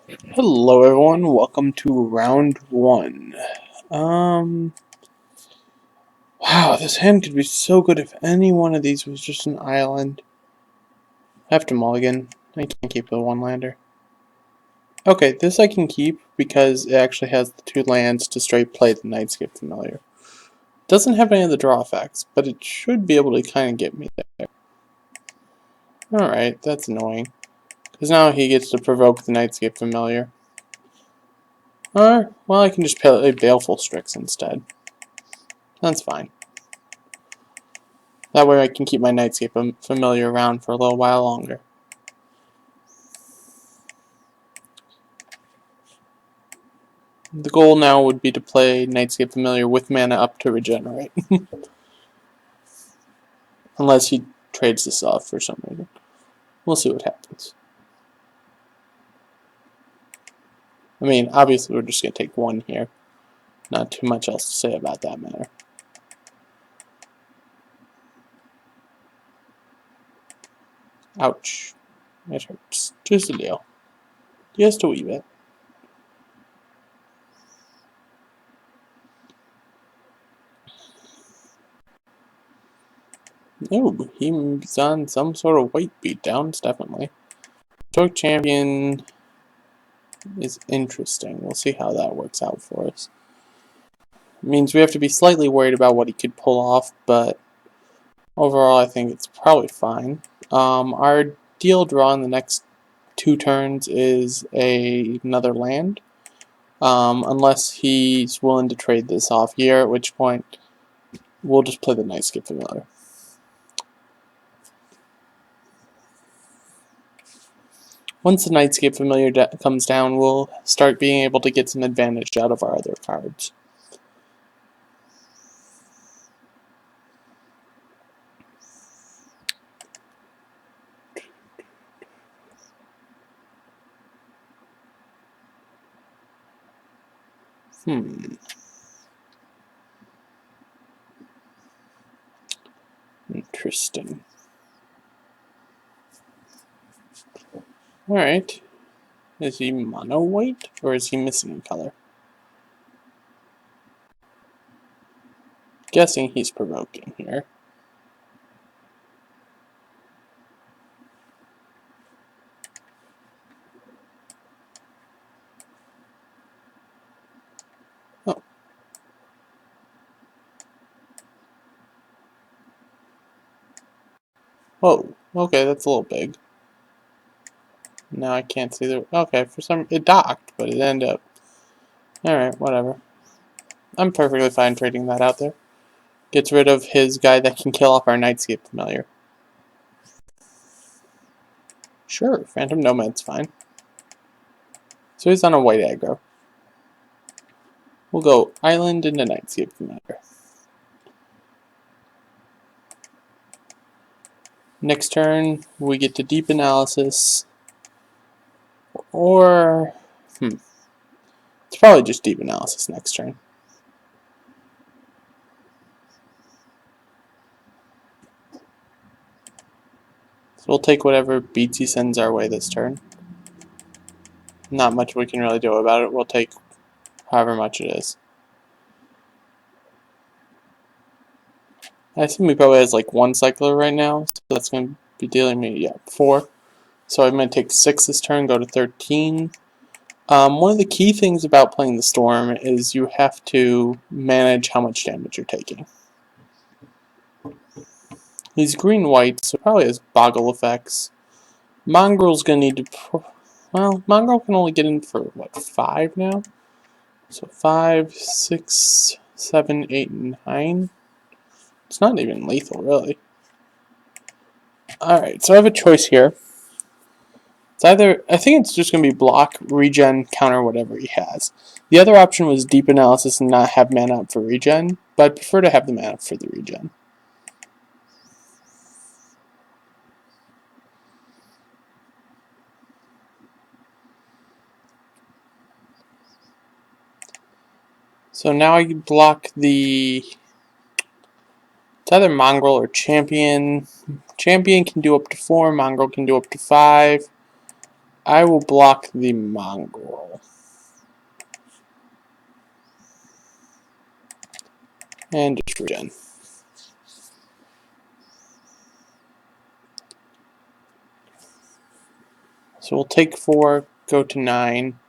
Hello everyone, welcome to round one. Um, wow, this hand could be so good if any one of these was just an island. I have to mulligan. I can't keep the one lander. Okay, this I can keep because it actually has the two lands to straight play the Nightscape Familiar. Doesn't have any of the draw effects, but it should be able to kind of get me there. Alright, that's annoying. Because now he gets to provoke the Nightscape Familiar. Or, well, I can just play Baleful Strix instead. That's fine. That way I can keep my Nightscape Familiar around for a little while longer. The goal now would be to play Nightscape Familiar with mana up to regenerate. Unless he trades this off for some reason. We'll see what happens. I mean, obviously we're just going to take one here. Not too much else to say about that matter. Ouch. It hurts. Just a little. Just a wee bit. Oh, he's on some sort of weight beatdowns, definitely. Stoic Champion is interesting. We'll see how that works out for us. It means we have to be slightly worried about what he could pull off, but overall I think it's probably fine. Our deal draw in the next 2 turns is another land. Unless he's willing to trade this off here, at which point we'll just play the Nightscape Familiar. Once the Nightscape Familiar comes down, we'll start being able to get some advantage out of our other cards. Interesting. Alright. Is he mono white, or is he missing a color? Guessing he's provoking here. Oh. Whoa. Okay, that's a little big. Now I can't see the... Okay, for some... It docked, but it ended up... Alright, whatever. I'm perfectly fine trading that out there. Gets rid of his guy that can kill off our Nightscape Familiar. Sure, Phantom Nomad's fine. So he's on a white aggro. We'll go Island into Nightscape Familiar. Next turn, we get to Deep Analysis. Or... It's probably just Deep Analysis next turn. So we'll take whatever beats he sends our way this turn. Not much we can really do about it. We'll take however much it is. I assume he probably has like 1 cycler right now, so that's going to be dealing me, 4. So I'm going to take 6 this turn, go to 13. One of the key things about playing the Storm is you have to manage how much damage you're taking. He's green-white, so probably has Boggle effects. Mongrel's going to need to... Well, Mongrel can only get in for, what, 5 now? So 5, 6, 7, 8, 9. It's not even lethal, really. Alright, so I have a choice here. It's either... I think it's just going to be block, regen, counter whatever he has. The other option was Deep Analysis and not have mana up for regen, but I'd prefer to have the mana up for the regen. So now I block the... It's either Mongrel or Champion. Champion can do up to 4, Mongrel can do up to 5. I will block the mongrel. And just regen. So we'll take 4, go to 9,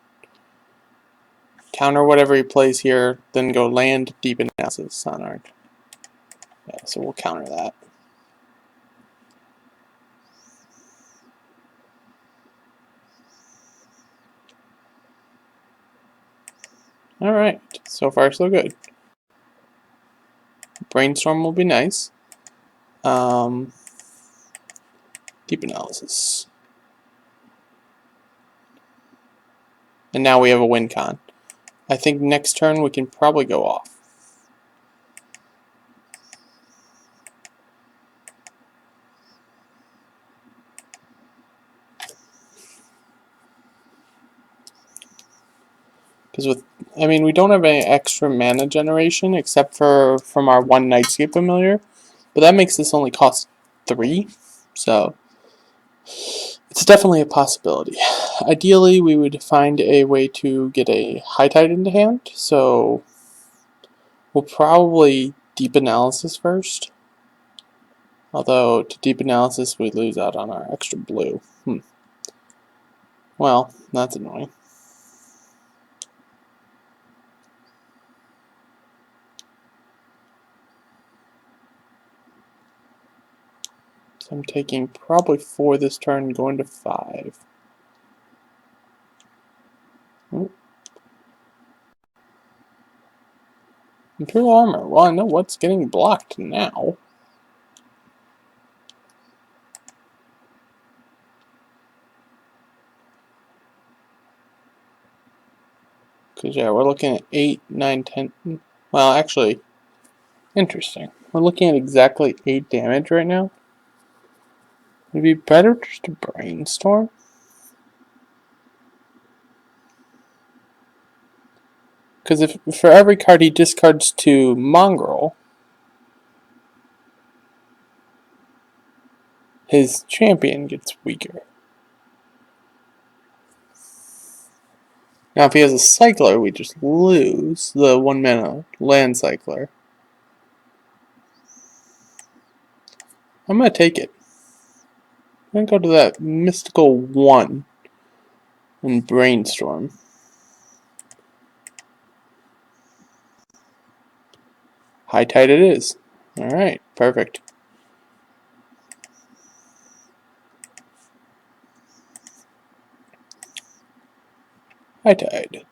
counter whatever he plays here, then go land, deep analysis on our... Yeah, so we'll counter that. Alright, so far so good. Brainstorm will be nice. Deep analysis. And now we have a win con. I think next turn we can probably go off. Because we don't have any extra mana generation except for from our 1 Nightscape Familiar. But that makes this only cost 3. So it's definitely a possibility. Ideally, we would find a way to get a High Tide into hand. So we'll probably Deep Analysis first. Although, to Deep Analysis, we lose out on our extra blue. Well, that's annoying. So I'm taking probably 4 this turn, going to 5. Imperial Armor. Well, I know what's getting blocked now. Because, yeah, we're looking at 8, 9, 10. Well, actually, interesting. We're looking at exactly 8 damage right now. Would it be better just to brainstorm? Because if for every card he discards to Mongrel, his champion gets weaker. Now, if he has a cycler, we just lose the 1 mana land cycler. I'm going to take it. I'm going to go to that mystical 1 and brainstorm. High Tide it is. Alright, perfect. High Tide.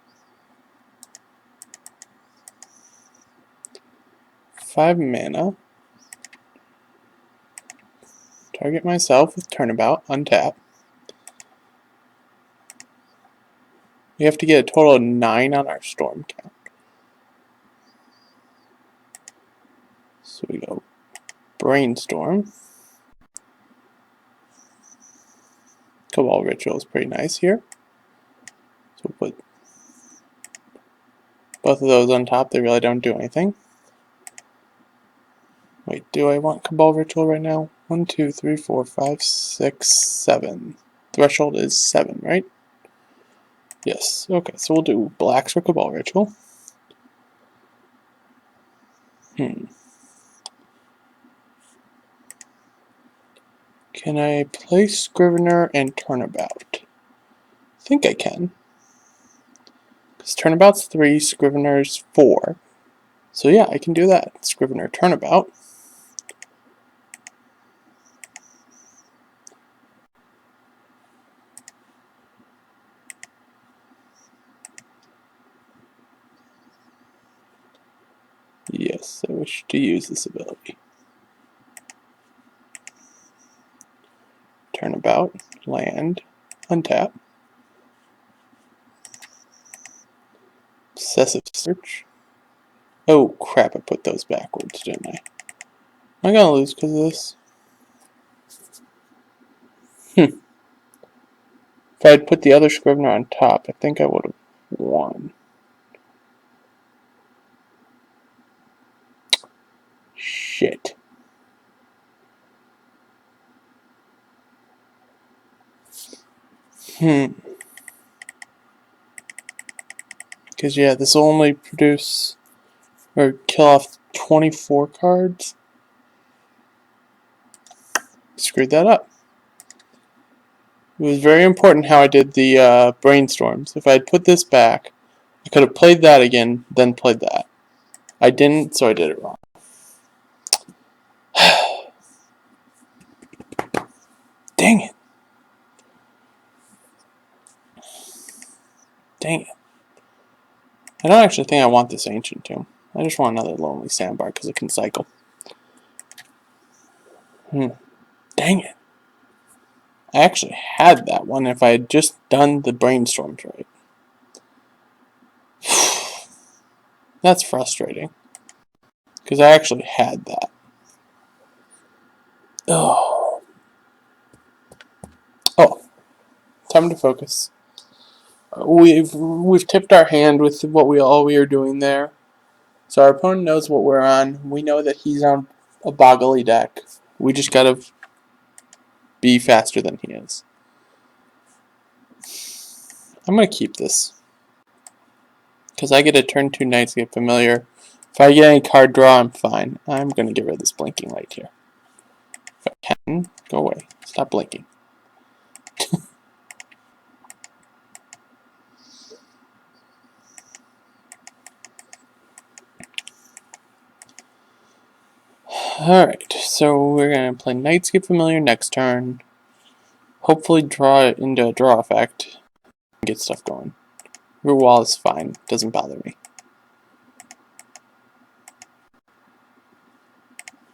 5 mana. Target myself with Turnabout, untap. We have to get a total of 9 on our storm count. So we go Brainstorm. Cabal Ritual is pretty nice here. So we'll put both of those on top. They really don't do anything. Wait, do I want Cabal Ritual right now? 1, 2, 3, 4, 5, 6, 7. Threshold is 7, right? Yes. Okay, so we'll do blacks for Cabal Ritual. Can I play Scrivener and Turnabout? I think I can. Because Turnabout's 3, Scrivener's 4. So yeah, I can do that. Scrivener Turnabout. Yes, I wish to use this ability. Turnabout, land, untap. Obsessive Search. Oh crap, I put those backwards, didn't I? Am I gonna lose because of this? If I'd put the other Scrivener on top, I think I would have won. Shit. Because, yeah, this will only produce or kill off 24 cards. Screwed that up. It was very important how I did the brainstorms. If I had put this back, I could have played that again, then played that. I didn't, so I did it wrong. Dang it. Dang it. I don't actually think I want this Ancient Tomb. I just want another Lonely Sandbar because it can cycle. Dang it. I actually had that one if I had just done the brainstorms right. That's frustrating. Because I actually had that. Oh. Oh. Time to focus. We've tipped our hand with what we are doing there. So our opponent knows what we're on. We know that he's on a boggly deck. We just gotta be faster than he is. I'm gonna keep this. Because I get a turn 2 Knights get familiar. If I get any card draw, I'm fine. I'm gonna get rid of this blinking light here. If I can, go away. Stop blinking. Alright, so we're gonna play Knights get familiar next turn. Hopefully draw it into a draw effect. And get stuff going. Root wall is fine. Doesn't bother me.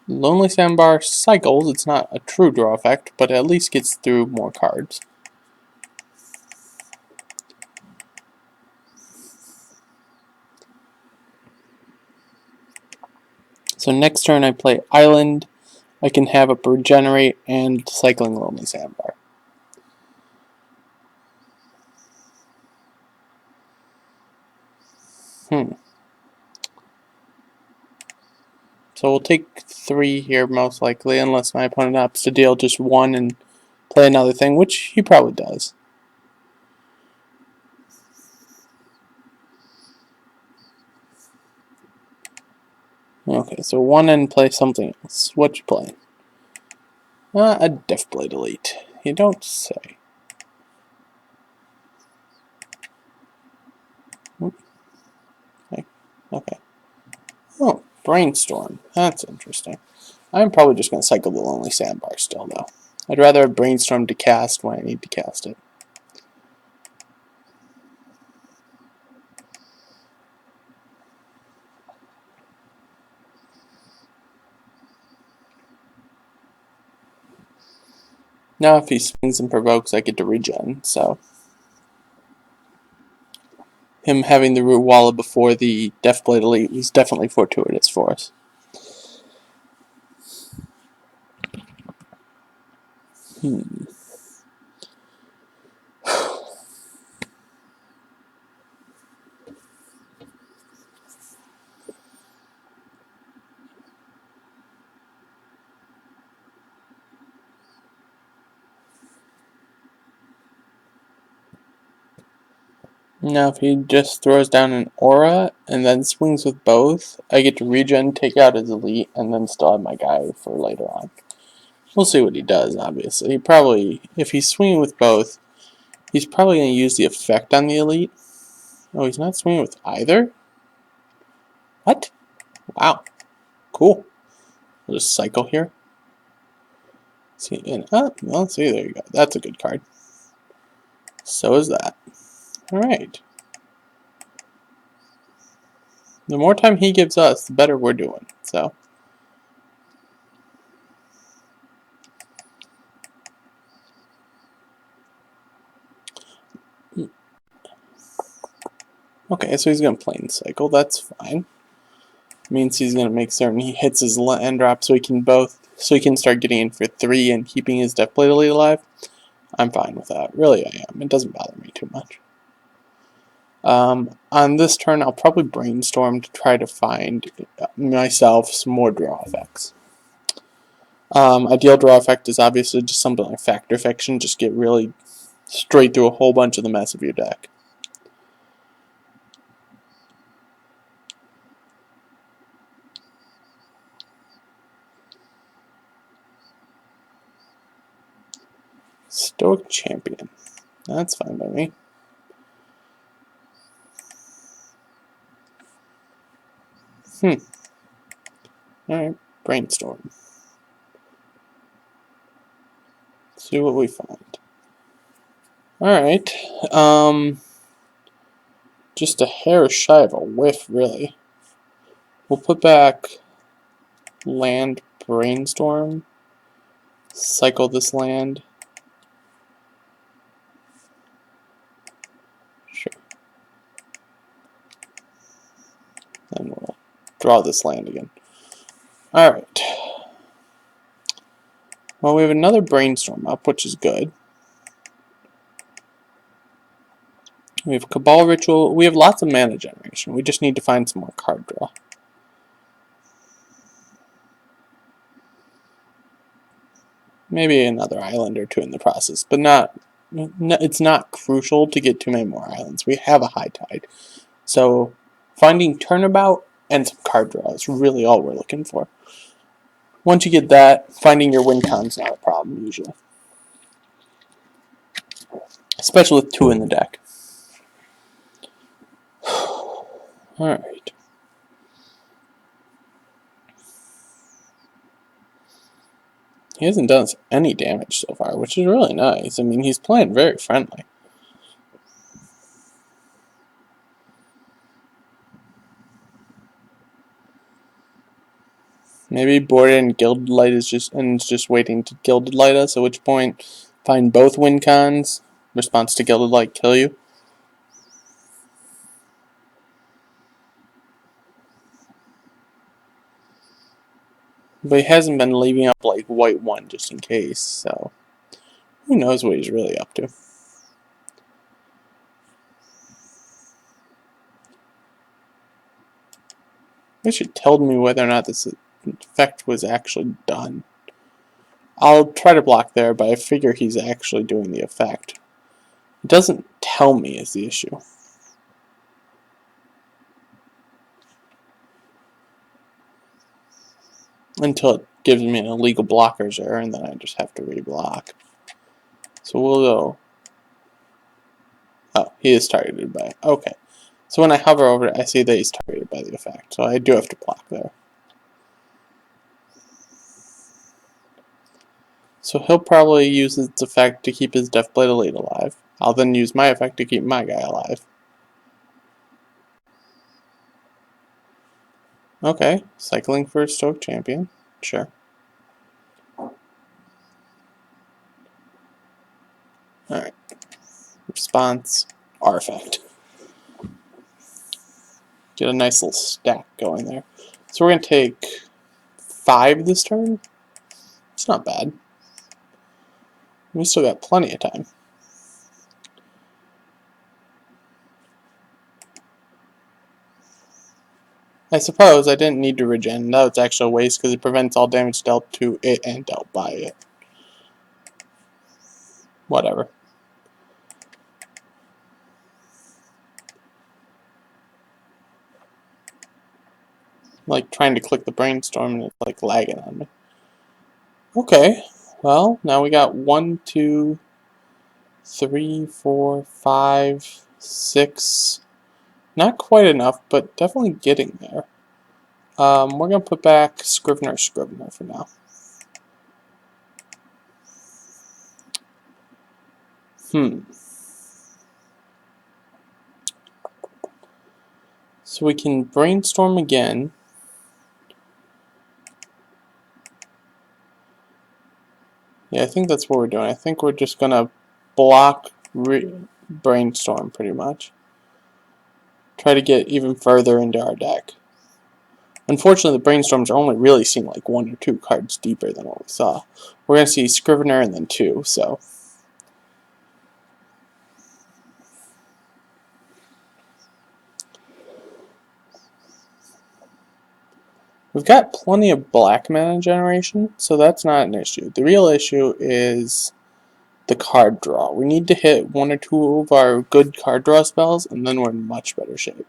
Lonely Sandbar cycles. It's not a true draw effect, but at least gets through more cards. So next turn I play Island. I can have a Regenerate and Cycling Lonely Sandbar. So we'll take 3 here most likely, unless my opponent opts to deal just 1 and play another thing, which he probably does. Okay, so 1 and play something else. What you playing? A Deathblade Elite. You don't say. Okay. Oh, Brainstorm. That's interesting. I'm probably just going to cycle the Lonely Sandbar still, though. I'd rather have Brainstorm to cast when I need to cast it. Now if he swings and provokes, I get to regen, so... Him having the Root Walla before the Deathblade Elite was definitely fortuitous for us. Now if he just throws down an Aura and then swings with both, I get to regen, take out his Elite, and then still have my guy for later on. We'll see what he does, obviously. He probably, if he's swinging with both, he's probably going to use the effect on the Elite. Oh, he's not swinging with either? What? Wow. Cool. We'll just cycle here. See, and well, see, there you go. That's a good card. So is that. Alright. The more time he gives us, the better we're doing. So. Okay, so he's going to plane cycle. That's fine. Means he's going to make certain he hits his land drop so he can start getting in for 3 and keeping his Deathblade Elite alive. I'm fine with that. Really, I am. It doesn't bother me too much. On this turn, I'll probably brainstorm to try to find myself some more draw effects. Ideal draw effect is obviously just something like Factor Fiction, just get really straight through a whole bunch of the mess of your deck. Stoic Champion. That's fine by me. Alright, Brainstorm. See what we find. Alright, just a hair shy of a whiff, really. We'll put back land Brainstorm, cycle this land. Sure. Then we'll draw this land again. Alright. Well, we have another Brainstorm up, which is good. We have Cabal Ritual. We have lots of mana generation. We just need to find some more card draw. Maybe another island or two in the process, but it's not crucial to get too many more islands. We have a high tide. So finding turnabout and some card draw is really all we're looking for. Once you get that, finding your win con's not a problem usually. Especially with 2 in the deck. Alright. He hasn't done us any damage so far, which is really nice. I mean, he's playing very friendly. Maybe Boarded and Gilded Light is just waiting to Gilded Light us, at which point find both win cons. Response to Gilded Light kill you. But he hasn't been leaving up like white 1 just in case, so who knows what he's really up to. They should tell me whether or not this effect was actually done. I'll try to block there, but I figure he's actually doing the effect. It doesn't tell me is the issue. Until it gives me an illegal blockers error, and then I just have to reblock. So we'll go. Oh, he is targeted by. Okay. So when I hover over it, I see that he's targeted by the effect. So I do have to block there. So he'll probably use its effect to keep his Deathblade Elite alive. I'll then use my effect to keep my guy alive. Okay, cycling for a Stoic Champion. Sure. Alright. Response, our effect. Get a nice little stack going there. So we're going to take 5 this turn. It's not bad. We still got plenty of time. I suppose I didn't need to regen. That was actually a waste because it prevents all damage dealt to it and dealt by it. Whatever. Like trying to click the Brainstorm and it's like lagging on me. Okay, well, now we got 1, 2, 3, 4, 5, 6. Not quite enough, but definitely getting there. We're going to put back Scrivener for now. So we can Brainstorm again. Yeah, I think that's what we're doing. I think we're just going to block Brainstorm pretty much. Try to get even further into our deck. Unfortunately, the Brainstorms are only really seeing like 1 or 2 cards deeper than what we saw. We're going to see Scrivener and then 2, so. We've got plenty of black mana generation, so that's not an issue. The real issue is the card draw. We need to hit 1 or 2 of our good card draw spells, and then we're in much better shape.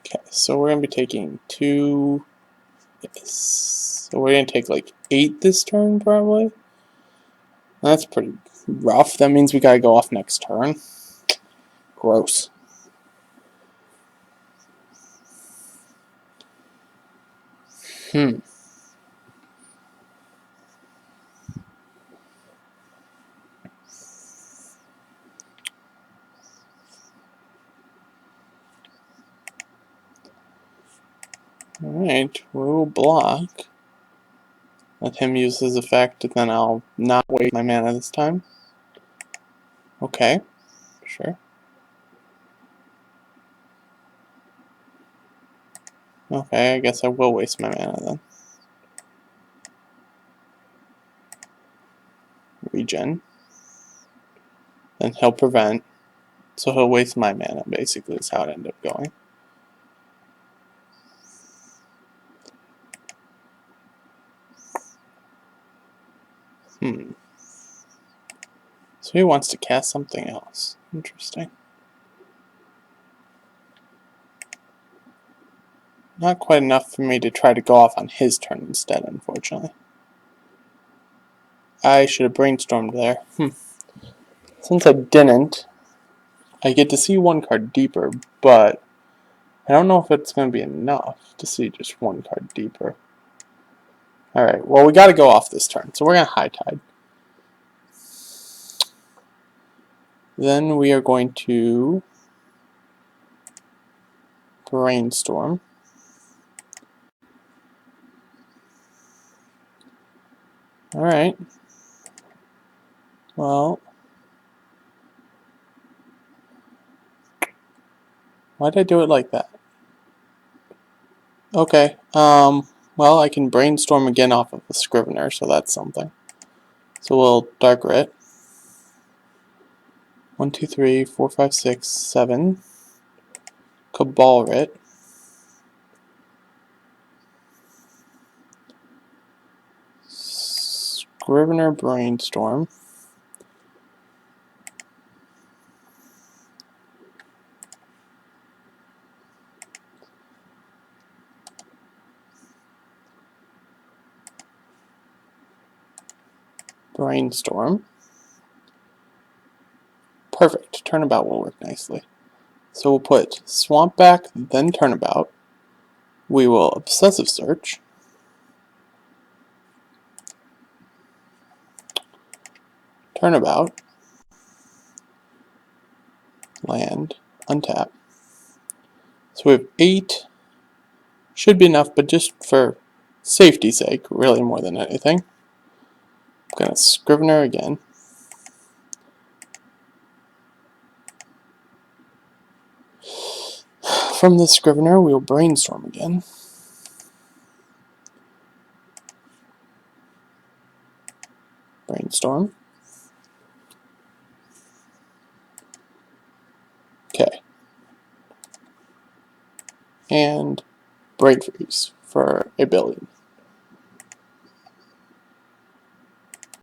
Okay, So we're going to be taking 2. So we're going to take like 8 this turn, probably. That's pretty rough. That means we got to go off next turn. Gross. Alright, we'll block. Let him use his effect, and then I'll not waste my mana this time. Okay, sure. Okay, I guess I will waste my mana then. Regen. Then he'll prevent. So he'll waste my mana, basically, is how it ended up going. So he wants to cast something else. Interesting. Not quite enough for me to try to go off on his turn instead, unfortunately. I should have brainstormed there. Since I didn't, I get to see one card deeper, but I don't know if it's going to be enough to see just one card deeper. Alright, well we got to go off this turn, so we're going to High Tide. Then we are going to Brainstorm. Alright. Well, why did I do it like that? Okay, well I can Brainstorm again off of the Scrivener, so that's something. So we'll Dark Rit. 1, 2, 3, 4, 5, 6, 7. Cabal Rit. Scrivener Brainstorm. Brainstorm. Perfect. Turnabout will work nicely. So we'll put Swamp back, then Turnabout. We will Obsessive Search. Turnabout. Land. Untap. So we have 8. Should be enough, but just for safety's sake, really more than anything. I'm going to Scrivener again. From the Scrivener, we'll Brainstorm again. Brainstorm. Okay. And Brain Freeze for a billion.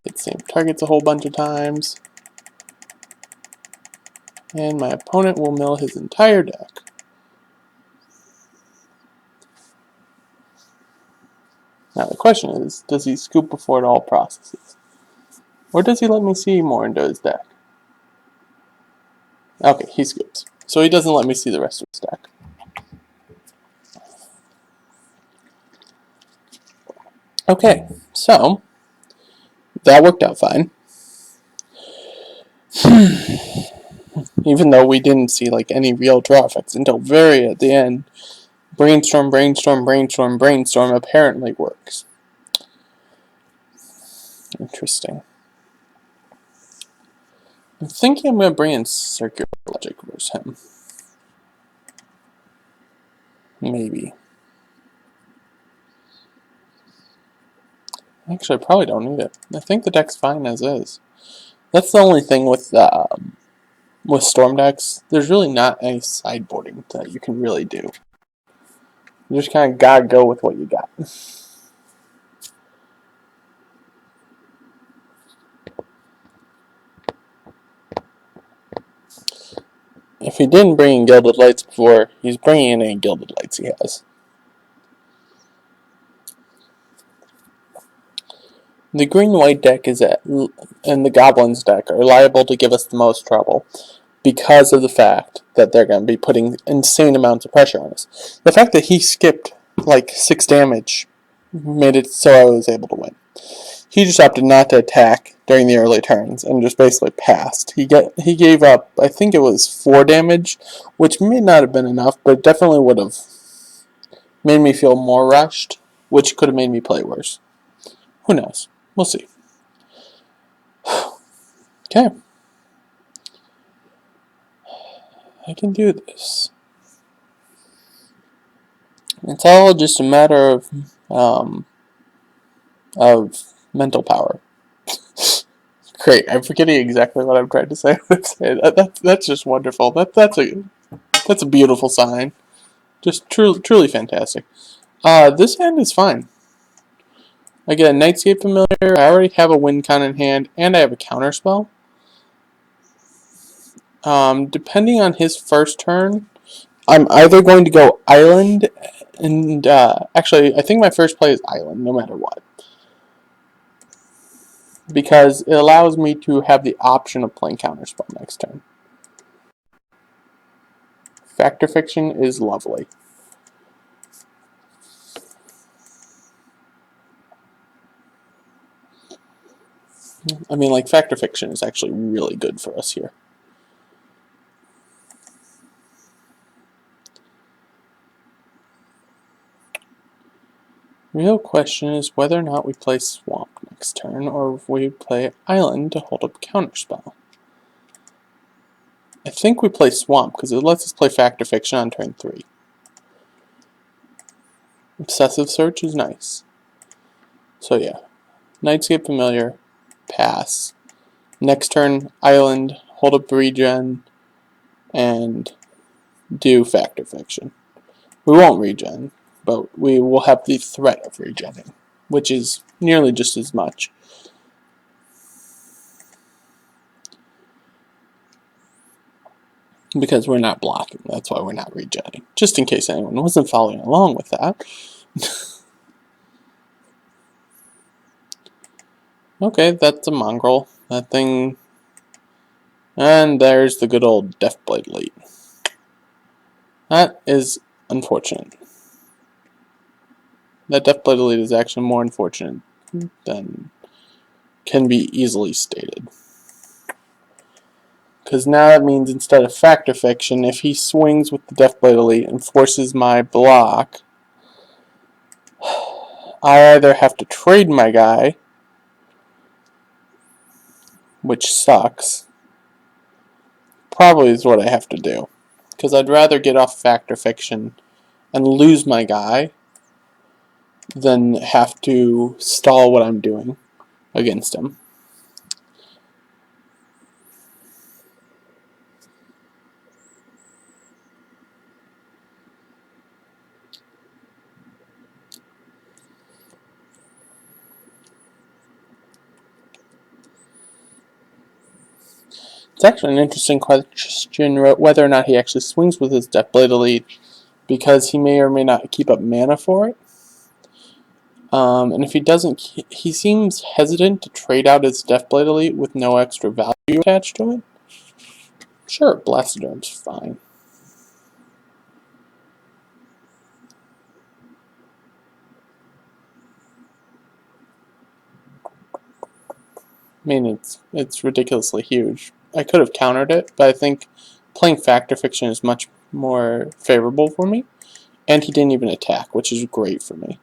Hit same targets a whole bunch of times. And my opponent will mill his entire deck. Now the question is, does he scoop before it all processes? Or does he let me see more into his deck? Okay, he scoops. So he doesn't let me see the rest of his deck. Okay, so that worked out fine. Even though we didn't see like any real draw effects until very at the end. Brainstorm, Brainstorm, Brainstorm, Brainstorm apparently works. Interesting. I'm thinking I'm going to bring in Circular Logic versus him. Maybe. Actually, I probably don't need it. I think the deck's fine as is. That's the only thing with Storm decks. There's really not any sideboarding that you can really do. You just kind of gotta go with what you got. If he didn't bring in Gilded Lights before, he's bringing in any Gilded Lights he has. The green-white deck and the Goblins deck are liable to give us the most trouble because of the fact that they're going to be putting insane amounts of pressure on us. The fact that he skipped like 6 damage made it so I was able to win. He just opted not to attack during the early turns and just basically passed. He gave up, I think it was 4 damage, which may not have been enough, but definitely would have made me feel more rushed, which could have made me play worse. Who knows? We'll see. Okay. I can do this. It's all just a matter of mental power. Great. I'm forgetting exactly what I'm trying to say. That's just wonderful. That's a beautiful sign. Just truly fantastic. This hand is fine. I get a Nightscape Familiar. I already have a win con in hand, and I have a counter spell. Depending on his first turn, I'm either going to go Island, and actually, I think my first play is Island, no matter what. Because it allows me to have the option of playing Counterspell next turn. Fact or Fiction is lovely. I mean, like, Fact or Fiction is actually really good for us here. Real question is whether or not we play Swamp next turn, or if we play Island to hold up Counterspell. I think we play Swamp, because it lets us play Fact or Fiction on turn 3. Obsessive Search is nice. So yeah, Nightscape Familiar, pass. Next turn, Island, hold up regen, and do Fact or Fiction. We won't regen, but we will have the threat of regenning, which is nearly just as much. Because we're not blocking, that's why we're not regenning. Just in case anyone wasn't following along with that. Okay, that's a mongrel. That thing... And there's the good old Deathblade Elite. That is unfortunate. That Deathblade Elite is actually more unfortunate than can be easily stated. Because now that means instead of Fact or Fiction, if he swings with the Deathblade Elite and forces my block, I either have to trade my guy, which sucks. Probably is what I have to do. Because I'd rather get off Fact or Fiction and lose my guy than have to stall what I'm doing against him. It's actually an interesting question whether or not he actually swings with his Deathblade Elite, because he may or may not keep up mana for it. And if he doesn't, he seems hesitant to trade out his Deathblade Elite with no extra value attached to it. Sure, Blastoderm's fine. I mean, it's ridiculously huge. I could have countered it, but I think playing Fact or Fiction is much more favorable for me. And he didn't even attack, which is great for me.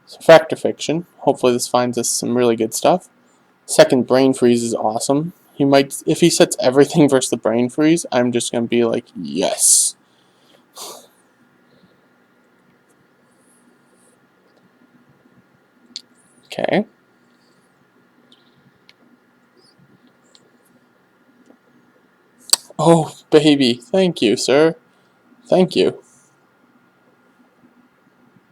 So Fact or Fiction. Hopefully this finds us some really good stuff. Second Brain Freeze is awesome. He might, if he sets everything versus the Brain Freeze, I'm just going to be like, yes. Okay. Oh, baby. Thank you, sir. Thank you.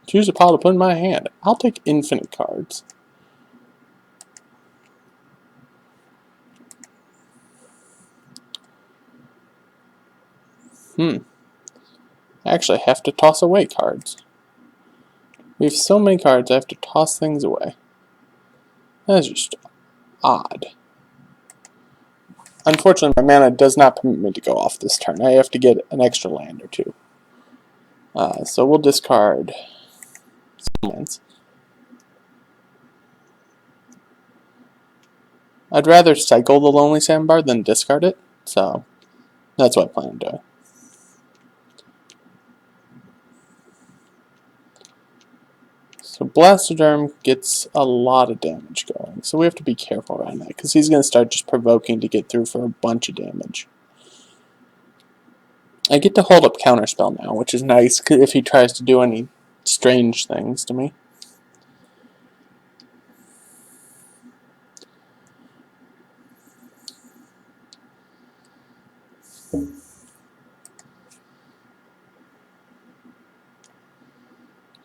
Choose a pile to put in my hand. I'll take infinite cards. I actually have to toss away cards. We have so many cards, I have to toss things away. That's just odd. Unfortunately, my mana does not permit me to go off this turn. I have to get an extra land or two. So we'll discard some lands. I'd rather cycle the Lonely Sandbar than discard it, so that's what I plan on doing. So Blastoderm gets a lot of damage going, so we have to be careful around that, because he's going to start just provoking to get through for a bunch of damage. I get to hold up Counterspell now, which is nice if he tries to do any strange things to me.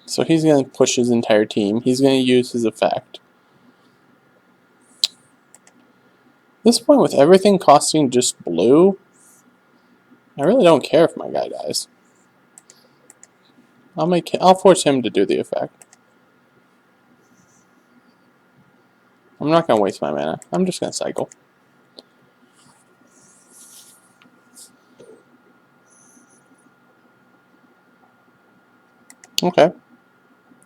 So he's going to push his entire team. He's going to use his effect. At this point, with everything costing just blue, I really don't care if my guy dies. I'll force him to do the effect. I'm not going to waste my mana. I'm just going to cycle. Okay.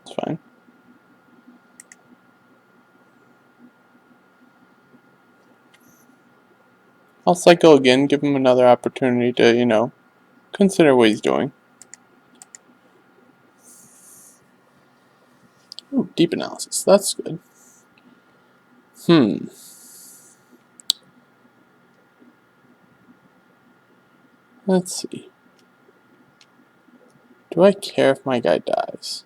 It's fine. I'll cycle again, give him another opportunity to, consider what he's doing. Ooh, deep analysis. That's good. Let's see. Do I care if my guy dies?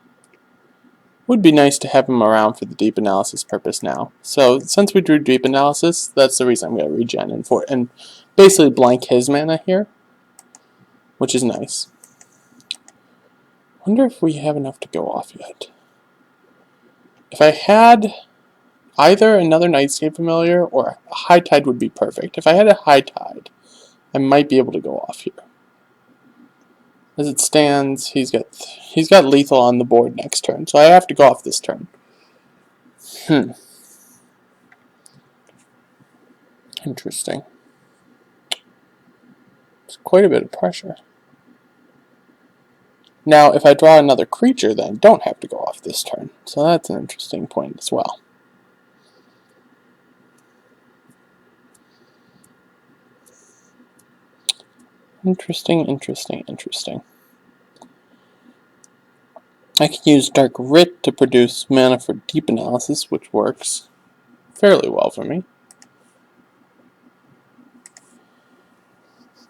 Would be nice to have him around for the deep analysis purpose now. So since we drew deep analysis, that's the reason I'm going to regen and basically blank his mana here, which is nice. Wonder if we have enough to go off yet. If I had either another Nightscape Familiar or a High Tide would be perfect. If I had a High Tide, I might be able to go off here. As it stands, he's got lethal on the board next turn, so I have to go off this turn. Interesting. It's quite a bit of pressure. Now, if I draw another creature, then I don't have to go off this turn, so that's an interesting point as well. Interesting. I can use Dark Writ to produce mana for deep analysis, which works fairly well for me.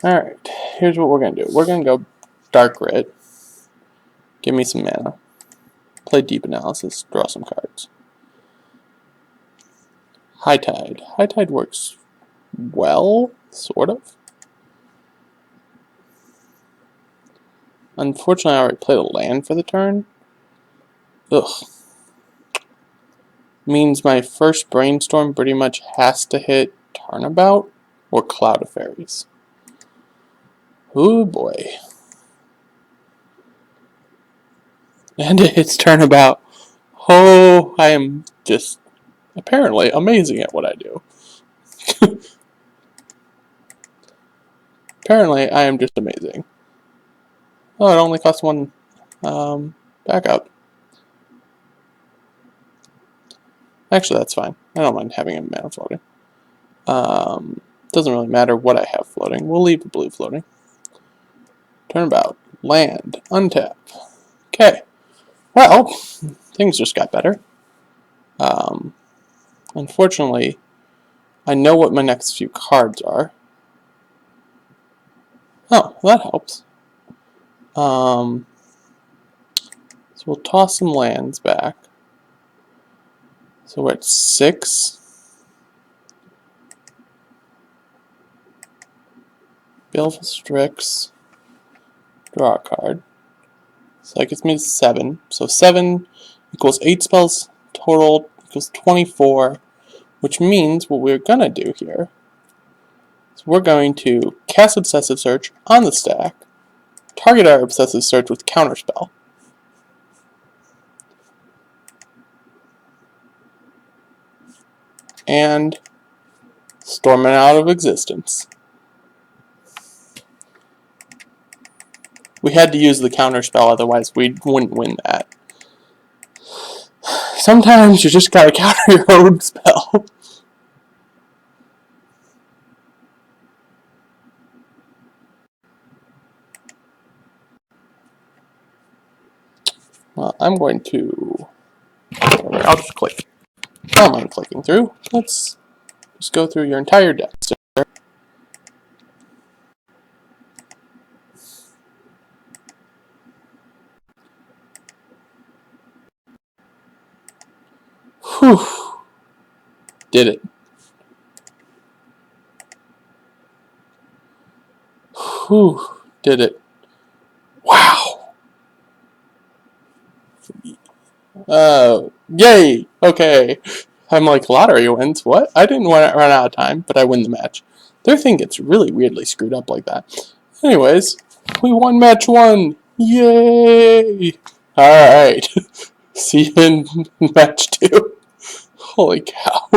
Alright, here's what we're going to do. We're going to go Dark Writ, give me some mana, play deep analysis, draw some cards. High Tide. High Tide works well, sort of. Unfortunately, I already played a land for the turn. Ugh. Means my first Brainstorm pretty much has to hit Turnabout or Cloud of Fairies. Ooh boy. And it hits Turnabout. Oh, I am just apparently amazing at what I do. Apparently, I am just amazing. Oh, it only costs one backup. Actually, that's fine. I don't mind having a mana floating. Doesn't really matter what I have floating. We'll leave the blue floating. Turnabout. Land. Untap. Okay. Well, things just got better. Unfortunately, I know what my next few cards are. Oh, that helps. So we'll toss some lands back. So we're at 6. Baleful Strix. Draw a card. So that gets me to 7. So 7 equals 8 spells total equals 24. Which means what we're going to do here is we're going to cast Obsessive Search on the stack. Target our obsessive search with Counterspell. And storm it out of existence. We had to use the Counterspell, otherwise we wouldn't win that. Sometimes you just gotta counter your own spell. Well, I'm going to... I'll just click. While I'm clicking through, let's just go through your entire deck, sir. Whew. Did it. Whew. Did it. Wow. Yay. Okay. I'm like, lottery wins. What? I didn't want to run out of time, but I win the match. Their thing gets really weirdly screwed up like that. Anyways, we won match 1. Yay. Alright. See you in match 2. Holy cow.